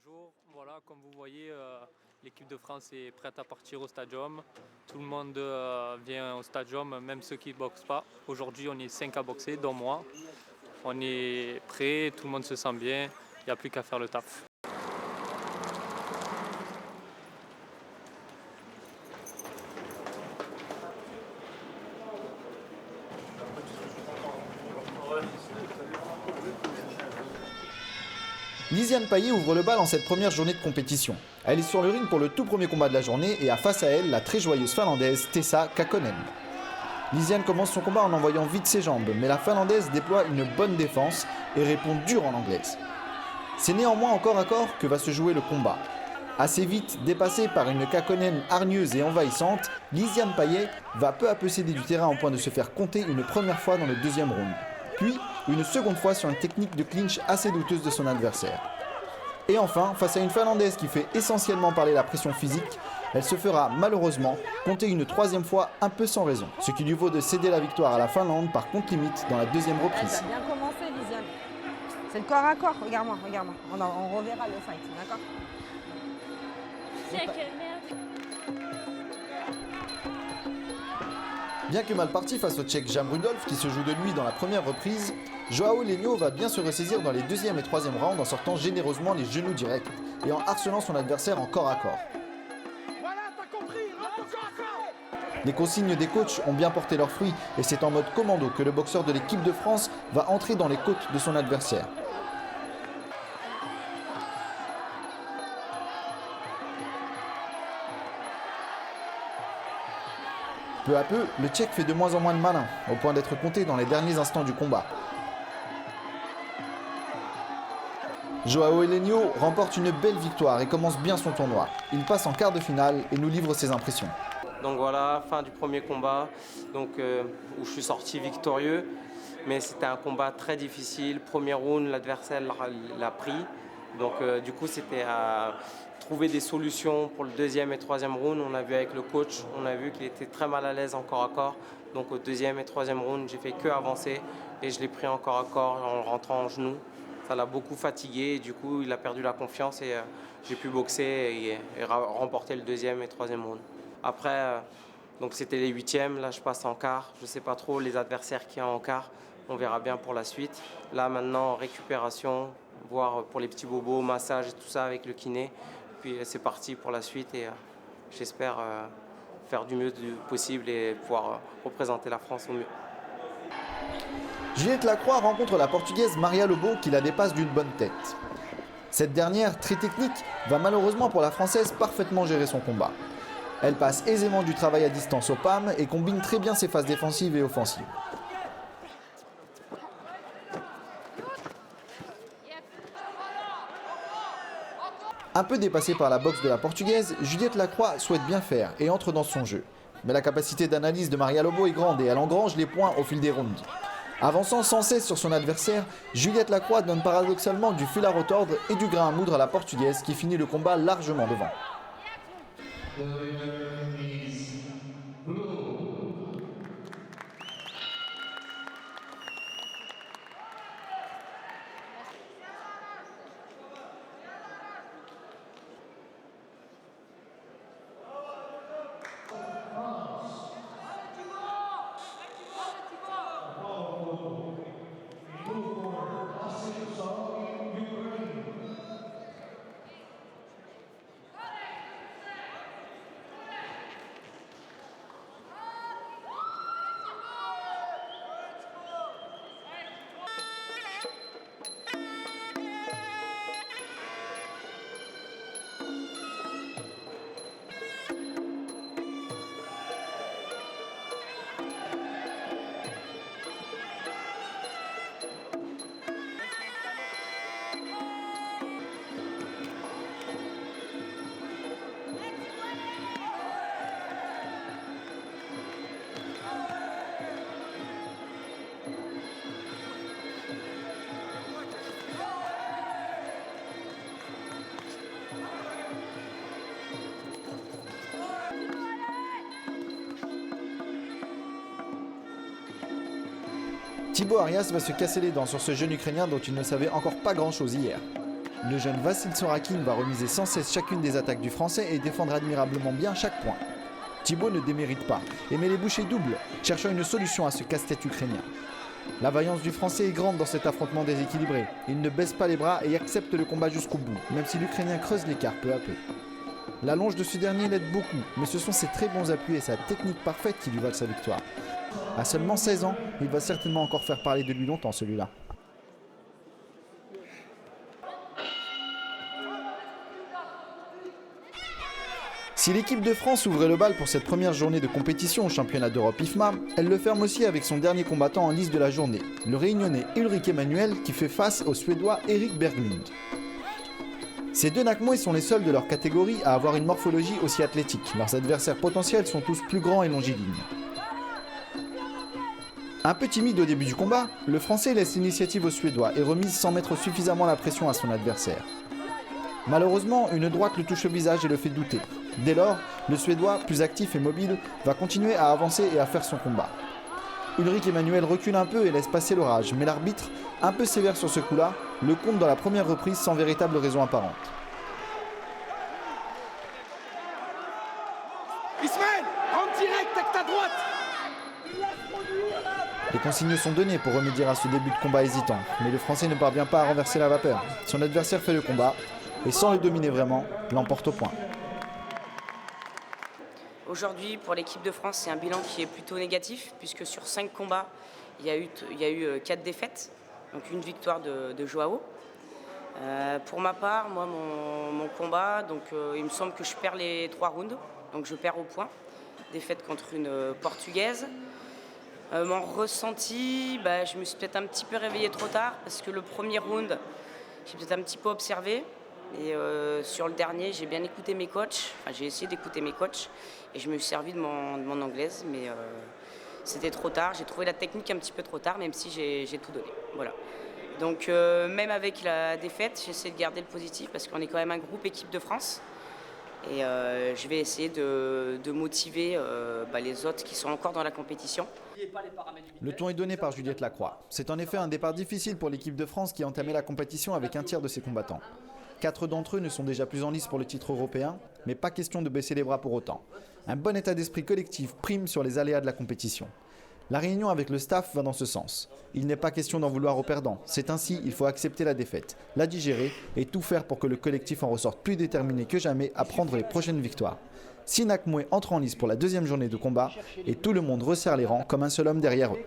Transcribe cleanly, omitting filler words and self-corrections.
Bonjour, voilà, comme vous voyez, l'équipe de France est prête à partir au stadium. Tout le monde vient au stadium, même ceux qui ne boxent pas. Aujourd'hui, on est 5 à boxer, dont moi. On est prêt, tout le monde se sent bien, il n'y a plus qu'à faire le taf. Lisiane Payet ouvre le bal en cette première journée de compétition. Elle est sur le ring pour le tout premier combat de la journée et a face à elle la très joyeuse finlandaise Tessa Kakkonen. Lisiane commence son combat en envoyant vite ses jambes, mais la finlandaise déploie une bonne défense et répond dur en anglaise. C'est néanmoins en corps à corps que va se jouer le combat. Assez vite dépassée par une Kakkonen hargneuse et envahissante, Lisiane Payet va peu à peu céder du terrain au point de se faire compter une première fois dans le deuxième round. Puis, une seconde fois sur une technique de clinch assez douteuse de son adversaire. Et enfin, face à une finlandaise qui fait essentiellement parler la pression physique, elle se fera malheureusement compter une troisième fois un peu sans raison, ce qui lui vaut de céder la victoire à la Finlande par compte limite dans la deuxième reprise. Elle a bien commencé, Lisiane. C'est le corps à corps, regarde-moi, regarde-moi. On reverra le fight, d'accord? Bien que mal parti face au Tchèque Jan Rudolf qui se joue de lui dans la première reprise, Joao Lenio va bien se ressaisir dans les deuxième et troisième rounds en sortant généreusement les genoux directs et en harcelant son adversaire en corps à corps. Les consignes des coachs ont bien porté leurs fruits et c'est en mode commando que le boxeur de l'équipe de France va entrer dans les côtes de son adversaire. Peu à peu, le Tchèque fait de moins en moins de malin, au point d'être compté dans les derniers instants du combat. Joao Lenio remporte une belle victoire et commence bien son tournoi. Il passe en quart de finale et nous livre ses impressions. Donc voilà, fin du premier combat où je suis sorti victorieux. Mais c'était un combat très difficile. Premier round, l'adversaire l'a pris. Donc du coup, c'était à trouver des solutions pour le deuxième et troisième round. On a vu avec le coach, on a vu qu'il était très mal à l'aise en corps à corps. Donc au deuxième et troisième round, j'ai fait que avancer et je l'ai pris en corps à corps en rentrant en genoux. Ça l'a beaucoup fatigué et du coup, il a perdu la confiance et j'ai pu boxer et remporter le deuxième et troisième round. Après, donc c'était les huitièmes, là je passe en quart. Je ne sais pas trop les adversaires qu'il y a en quart. On verra bien pour la suite. Là maintenant, récupération, voire pour les petits bobos, massage et tout ça avec le kiné. Puis c'est parti pour la suite et j'espère faire du mieux possible et pouvoir représenter la France au mieux. Juliette Lacroix rencontre la Portugaise Maria Lobo qui la dépasse d'une bonne tête. Cette dernière, très technique, va malheureusement pour la Française parfaitement gérer son combat. Elle passe aisément du travail à distance au PAM et combine très bien ses phases défensives et offensives. Un peu dépassée par la boxe de la Portugaise, Juliette Lacroix souhaite bien faire et entre dans son jeu. Mais la capacité d'analyse de Maria Lobo est grande et elle engrange les points au fil des rounds. Avançant sans cesse sur son adversaire, Juliette Lacroix donne paradoxalement du fil à retordre et du grain à moudre à la Portugaise qui finit le combat largement devant. Thibaut Arias va se casser les dents sur ce jeune Ukrainien dont il ne savait encore pas grand-chose hier. Le jeune Vassil Sorakin va remiser sans cesse chacune des attaques du Français et défendre admirablement bien chaque point. Thibaut ne démérite pas et met les bouchées doubles, cherchant une solution à ce casse-tête ukrainien. La vaillance du Français est grande dans cet affrontement déséquilibré. Il ne baisse pas les bras et accepte le combat jusqu'au bout, même si l'Ukrainien creuse l'écart peu à peu. La longe de ce dernier l'aide beaucoup, mais ce sont ses très bons appuis et sa technique parfaite qui lui valent sa victoire. À seulement 16 ans, il va certainement encore faire parler de lui longtemps celui-là. Si l'équipe de France ouvrait le bal pour cette première journée de compétition au championnat d'Europe IFMA, elle le ferme aussi avec son dernier combattant en lice de la journée, le réunionnais Ulrik Emmanuel qui fait face au suédois Erik Berglund. Ces deux Nakmois sont les seuls de leur catégorie à avoir une morphologie aussi athlétique. Leurs adversaires potentiels sont tous plus grands et longilignes. Un peu timide au début du combat, le Français laisse l'initiative au Suédois et remise sans mettre suffisamment la pression à son adversaire. Malheureusement, une droite le touche au visage et le fait douter. Dès lors, le Suédois, plus actif et mobile, va continuer à avancer et à faire son combat. Ulrik Emmanuel recule un peu et laisse passer l'orage, mais l'arbitre, un peu sévère sur ce coup-là, le compte dans la première reprise sans véritable raison apparente. Ismaël, rentre direct avec ta droite. Les consignes sont données pour remédier à ce début de combat hésitant, mais le Français ne parvient pas à renverser la vapeur. Son adversaire fait le combat, et sans le dominer vraiment, l'emporte au point. Aujourd'hui, pour l'équipe de France, c'est un bilan qui est plutôt négatif, puisque sur 5 combats, il y a eu 4 défaites, donc une victoire de Joao. Pour ma part, moi, mon combat, il me semble que je perds les 3 rounds, donc je perds au point. Défaite contre une Portugaise. Mon ressenti, je me suis peut-être un petit peu réveillée trop tard, parce que le premier round, j'ai peut-être un petit peu observé. Et sur le dernier, j'ai bien écouté mes coachs, j'ai essayé d'écouter mes coachs et je me suis servi de mon anglaise, mais c'était trop tard. J'ai trouvé la technique un petit peu trop tard, même si j'ai tout donné. Voilà. Donc même avec la défaite, j'essaie de garder le positif parce qu'on est quand même un groupe équipe de France. Et je vais essayer de motiver les autres qui sont encore dans la compétition. Le ton est donné par Juliette Lacroix. C'est en effet un départ difficile pour l'équipe de France qui a entamé la compétition avec un tiers de ses combattants. 4 d'entre eux ne sont déjà plus en lice pour le titre européen, mais pas question de baisser les bras pour autant. Un bon état d'esprit collectif prime sur les aléas de la compétition. La réunion avec le staff va dans ce sens. Il n'est pas question d'en vouloir aux perdants. C'est ainsi, il faut accepter la défaite, la digérer et tout faire pour que le collectif en ressorte plus déterminé que jamais à prendre les prochaines victoires. 6 Nakmois entrent en lice pour la deuxième journée de combat et tout le monde resserre les rangs comme un seul homme derrière eux.